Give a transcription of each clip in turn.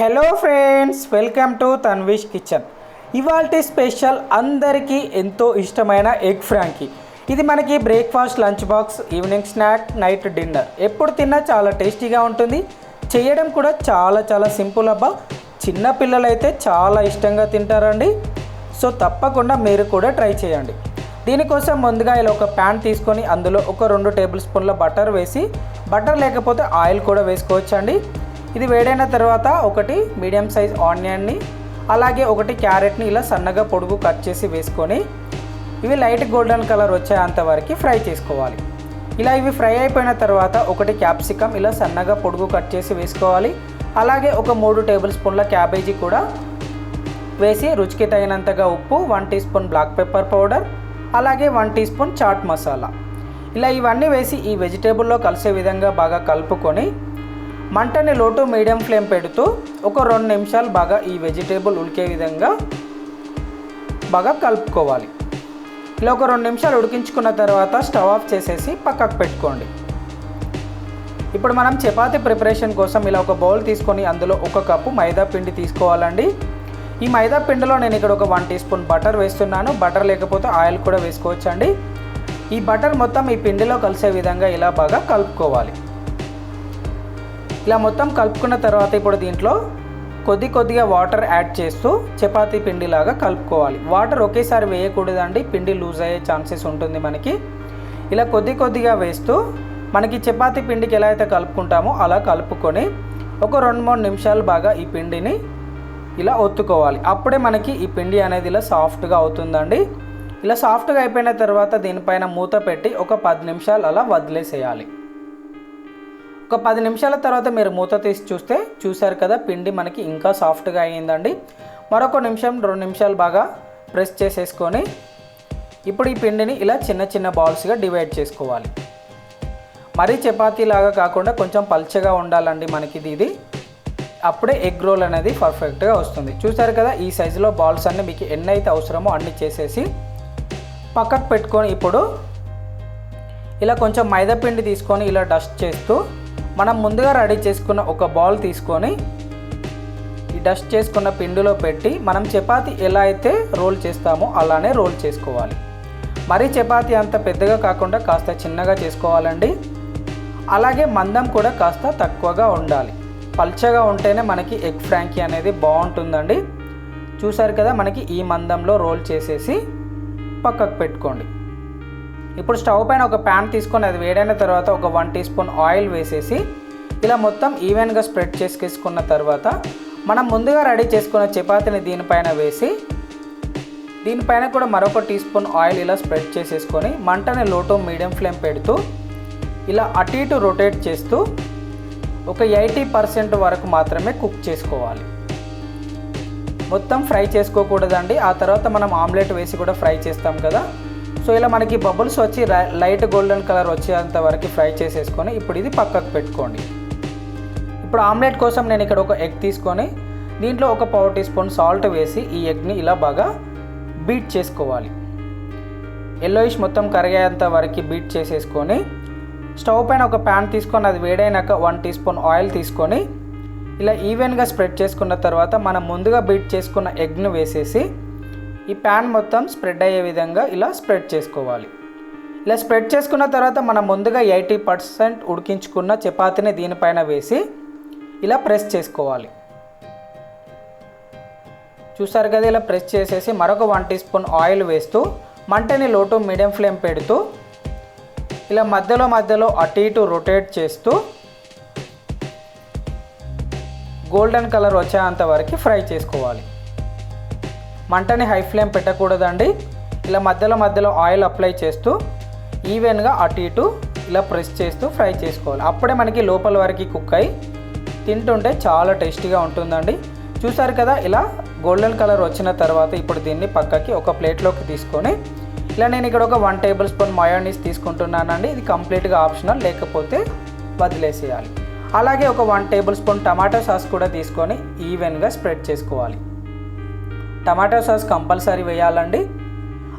Hello friends, welcome to Tanvish kitchen. ఇవాల్టి special అందరికీ ఎంతో ఇష్టమైన ఎగ్ ఫ్రాంకీ. ఇది మనకి breakfast, lunch box, evening snack, night dinner ఎప్పుడు తిన్నా చాలా టేస్టీగా ఉంటుంది. చేయడం కూడా చాలా సింపుల్ అబ్బా. చిన్న పిల్లలైతే చాలా ఇష్టంగా తింటారండి. సో తప్పకుండా మీరు కూడా ట్రై చేయండి. దీనికోసం ముందుగా ఇలా ఒక ప్యాన్ తీసుకొని అందులో ఒక 2 టేబుల్ స్పూన్ల బటర్ వేసి, బటర్ లేకపోతే ఆయిల్ కూడా వేసుకోవచ్చండి. ఇది వేడైన తర్వాత ఒకటి మీడియం సైజ్ ఆనియన్ని, అలాగే ఒకటి క్యారెట్ని ఇలా సన్నగా పొడుగు కట్ చేసి వేసుకొని ఇవి లైట్ గోల్డెన్ కలర్ వచ్చేంత వరకు ఫ్రై చేసుకోవాలి. ఇలా ఇవి ఫ్రై అయిపోయిన తర్వాత ఒకటి క్యాప్సికమ్ ఇలా సన్నగా పొడుగు కట్ చేసి వేసుకోవాలి. అలాగే ఒక 3 టేబుల్ స్పూన్ల క్యాబేజీ కూడా వేసి రుచికి తగినంతగా ఉప్పు, 1 tea spoon black pepper powder, అలాగే 1 టీ స్పూన్ చాట్ మసాలా ఇలా ఇవన్నీ వేసి ఈ వెజిటేబుల్లో కలిసే విధంగా బాగా కలుపుకొని మంటని లో టు మీడియం ఫ్లేమ్ పెడుతూ ఒక 2 నిమిషాలు బాగా ఈ వెజిటేబుల్ ఉడికే విధంగా బాగా కలుపుకోవాలి. ఇలా ఒక 2 నిమిషాలు ఉడికించుకున్న తర్వాత స్టవ్ ఆఫ్ చేసేసి పక్కకు పెట్టుకోండి. ఇప్పుడు మనం చపాతీ ప్రిపరేషన్ కోసం ఇలా ఒక బౌల్ తీసుకొని అందులో 1 కప్పు మైదా పిండి తీసుకోవాలండి. ఈ మైదా పిండిలో నేను ఇక్కడ ఒక 1 టీ స్పూన్ బటర్ వేస్తున్నాను. బటర్ లేకపోతే ఆయిల్ కూడా వేసుకోవచ్చండి. ఈ బటర్ మొత్తం ఈ పిండిలో కలిసే విధంగా ఇలా బాగా కలుపుకోవాలి. ఇలా మొత్తం కలుపుకున్న తర్వాత ఇప్పుడు దీంట్లో కొద్దిగా వాటర్ యాడ్ చేస్తూ చపాతీ పిండిలాగా కలుపుకోవాలి. వాటర్ ఒకేసారి వేయకూడదండి, పిండి లూజ్ అయ్యే ఛాన్సెస్ ఉంటుంది మనకి. ఇలా కొద్దిగా వేస్తూ మనకి చపాతీ పిండికి ఎలా అయితే కలుపుకుంటామో అలా కలుపుకొని ఒక 2-3 నిమిషాలు బాగా ఈ పిండిని ఇలా ఒత్తుకోవాలి. అప్పుడే మనకి ఈ పిండి అనేది ఇలా సాఫ్ట్గా అవుతుందండి. ఇలా సాఫ్ట్గా అయిపోయిన తర్వాత దీనిపైన మూత పెట్టి ఒక 10 నిమిషాలు అలా వదిలేసేయాలి. ఒక 10 నిమిషాల తర్వాత మీరు మూత తీసి చూసారు కదా, పిండి మనకి ఇంకా సాఫ్ట్గా అయ్యిందండి. మరొక 1-2 నిమిషాలు బాగా ప్రెస్ చేసేసుకొని ఇప్పుడు ఈ పిండిని ఇలా చిన్న బాల్స్గా డివైడ్ చేసుకోవాలి. మరీ చపాతీ లాగా కాకుండా కొంచెం పల్చగా ఉండాలండి మనకి ఇది. అప్పుడే ఎగ్ రోల్ అనేది పర్ఫెక్ట్గా వస్తుంది. చూసారు కదా, ఈ సైజులో బాల్స్ అన్నీ మీకు ఎన్ని అయితే అవసరమో అన్నీ చేసేసి పక్కకు పెట్టుకొని ఇప్పుడు ఇలా కొంచెం మైదా పిండి తీసుకొని ఇలా డస్ట్ చేస్తూ మనం ముందుగా రెడీ చేసుకున్న ఒక బౌల్ తీసుకొని ఈ డస్ట్ చేసుకున్న పిండిలో పెట్టి మనం చపాతీ ఎలా అయితే రోల్ చేస్తామో అలానే రోల్ చేసుకోవాలి. మరీ చపాతీ అంత పెద్దగా కాకుండా కాస్త చిన్నగా చేసుకోవాలండి. అలాగే మందం కూడా కాస్త తక్కువగా ఉండాలి. పల్చగా ఉంటేనే మనకి ఎగ్ ఫ్రాంకీ అనేది బాగుంటుందండి. చూసారు కదా, మనకి ఈ మందంలో రోల్ చేసేసి పక్కకు పెట్టుకోండి. ఇప్పుడు స్టవ్ పైన ఒక ప్యాన్ తీసుకొని అది వేడైన తర్వాత ఒక 1 టీ స్పూన్ ఆయిల్ వేసేసి ఇలా మొత్తం ఈవెన్గా స్ప్రెడ్ చేసుకున్న తర్వాత మనం ముందుగా రెడీ చేసుకున్న చపాతీని దీనిపైన వేసి దీనిపైన కూడా మరొక టీ స్పూన్ ఆయిల్ ఇలా స్ప్రెడ్ చేసేసుకొని మంటని లో టు మీడియం ఫ్లేమ్ పెడుతూ ఇలా అటు ఇటు రొటేట్ చేస్తూ ఒక 80% వరకు మాత్రమే కుక్ చేసుకోవాలి. మొత్తం ఫ్రై చేసుకోకూడదండి. ఆ తర్వాత మనం ఆమ్లెట్ వేసి కూడా ఫ్రై చేస్తాం కదా. సో ఇలా మనకి బబుల్స్ వచ్చి లైట్ గోల్డెన్ కలర్ వచ్చేంత వరకు ఫ్రై చేసేసుకొని ఇప్పుడు ఇది పక్కకు పెట్టుకోండి. ఇప్పుడు ఆమ్లెట్ కోసం నేను ఇక్కడ ఒక ఎగ్ తీసుకొని దీంట్లో ఒక 1/4 టీ స్పూన్ సాల్ట్ వేసి ఈ ఎగ్ని ఇలా బాగా బీట్ చేసుకోవాలి. ఎల్లోయిష్ మొత్తం కరిగేంత వరకు బీట్ చేసేసుకొని స్టవ్ పైన ఒక ప్యాన్ తీసుకొని అది వేడైనాక 1 టీ స్పూన్ ఆయిల్ తీసుకొని ఇలా ఈవెన్గా స్ప్రెడ్ చేసుకున్న తర్వాత మనం ముందుగా బీట్ చేసుకున్న ఎగ్ను వేసేసి ఈ ప్యాన్ మొత్తం స్ప్రెడ్ అయ్యే విధంగా ఇలా స్ప్రెడ్ చేసుకోవాలి. ఇలా స్ప్రెడ్ చేసుకున్న తర్వాత మనం ముందుగా 80% ఉడికించుకున్న చపాతీని దీనిపైన వేసి ఇలా ప్రెస్ చేసుకోవాలి. చూసారు కదా, ఇలా ప్రెస్ చేసేసి మరొక 1 టీ స్పూన్ ఆయిల్ వేస్తూ మంటని లో టు మీడియం ఫ్లేమ్ పెడుతూ ఇలా మధ్యలో అటు ఇటు రొటేట్ చేస్తూ గోల్డెన్ కలర్ వచ్చేంత వరకు ఫ్రై చేసుకోవాలి. మంటని హై ఫ్లేమ్ పెట్టకూడదండి. ఇలా మధ్యలో ఆయిల్ అప్లై చేస్తూ ఈవెన్గా అటు ఇటు ఇలా ప్రెస్ చేస్తూ ఫ్రై చేసుకోవాలి. అప్పుడే మనకి లోపల వరకు కుక్ అయ్యి తింటుంటే చాలా టేస్టీగా ఉంటుందండి. చూసారు కదా, ఇలా గోల్డెన్ కలర్ వచ్చిన తర్వాత ఇప్పుడు దీన్ని పక్కకి ఒక ప్లేట్లోకి తీసుకొని ఇలా నేను ఇక్కడ ఒక 1 టేబుల్ స్పూన్ మయోనీస్ తీసుకుంటున్నానండి. ఇది కంప్లీట్గా ఆప్షనల్, లేకపోతే వదిలేసేయాలి. అలాగే ఒక 1 టేబుల్ స్పూన్ టమాటో సాస్ కూడా తీసుకొని ఈవెన్గా స్ప్రెడ్ చేసుకోవాలి. టమాటో సాస్ కంపల్సరీ వేయాలండి.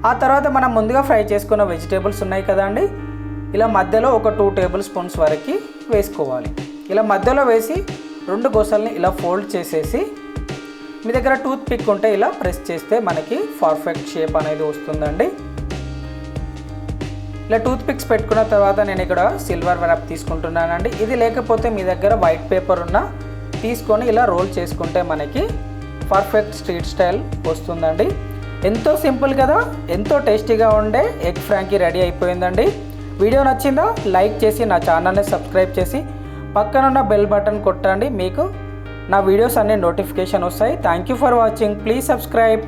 ఆ తర్వాత మనం ముందుగా ఫ్రై చేసుకున్న వెజిటేబుల్స్ ఉన్నాయి కదండి, ఇలా మధ్యలో ఒక 2 టేబుల్ స్పూన్స్ వరకు వేసుకోవాలి. ఇలా మధ్యలో వేసి 2 గోసల్ని ఇలా ఫోల్డ్ చేసేసి మీ దగ్గర టూత్ పిక్ ఉంటే ఇలా ప్రెస్ చేస్తే మనకి పర్ఫెక్ట్ షేప్ అనేది వస్తుందండి. ఇలా టూత్ పిక్స్ పెట్టుకున్న తర్వాత నేను ఇక్కడ సిల్వర్ ర్యాప్ తీసుకుంటున్నానండి. ఇది లేకపోతే మీ దగ్గర వైట్ పేపర్ ఉన్న తీసుకొని ఇలా రోల్ చేసుకుంటే మనకి పర్ఫెక్ట్ స్ట్రీట్ స్టైల్ వస్తుందండి. ఎంతో సింపుల్ కదా, ఎంతో టేస్టీగా ఉండే ఎగ్ ఫ్రాంకీ రెడీ అయిపోయిందండి. వీడియో నచ్చిందా? లైక్ చేసి నా ఛానల్ని సబ్స్క్రైబ్ చేసి పక్కనున్న బెల్ బటన్ కొట్టండి. మీకు నా వీడియోస్ అన్ని నోటిఫికేషన్ వస్తాయి. Thank you for watching. Please subscribe.